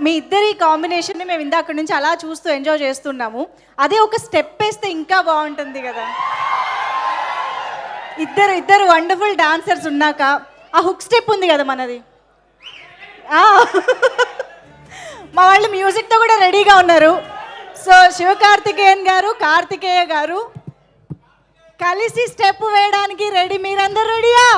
మీ ఇద్దరి కాంబినేషన్ని మేము ఇందాక నుంచి అలా చూస్తూ ఎంజాయ్ చేస్తున్నాము. అదే ఒక స్టెప్ వేస్తే ఇంకా బాగుంటుంది కదా. ఇద్దరు వండర్ఫుల్ డాన్సర్స్ ఉన్నాక ఆ హుక్ స్టెప్ ఉంది కదా మనది. మా వాళ్ళు మ్యూజిక్తో కూడా రెడీగా ఉన్నారు. సో శివకార్తికేయన్ గారు, కార్తికేయ గారు కలిసి స్టెప్ వేయడానికి రెడీ. మీరందరూ రెడీయా?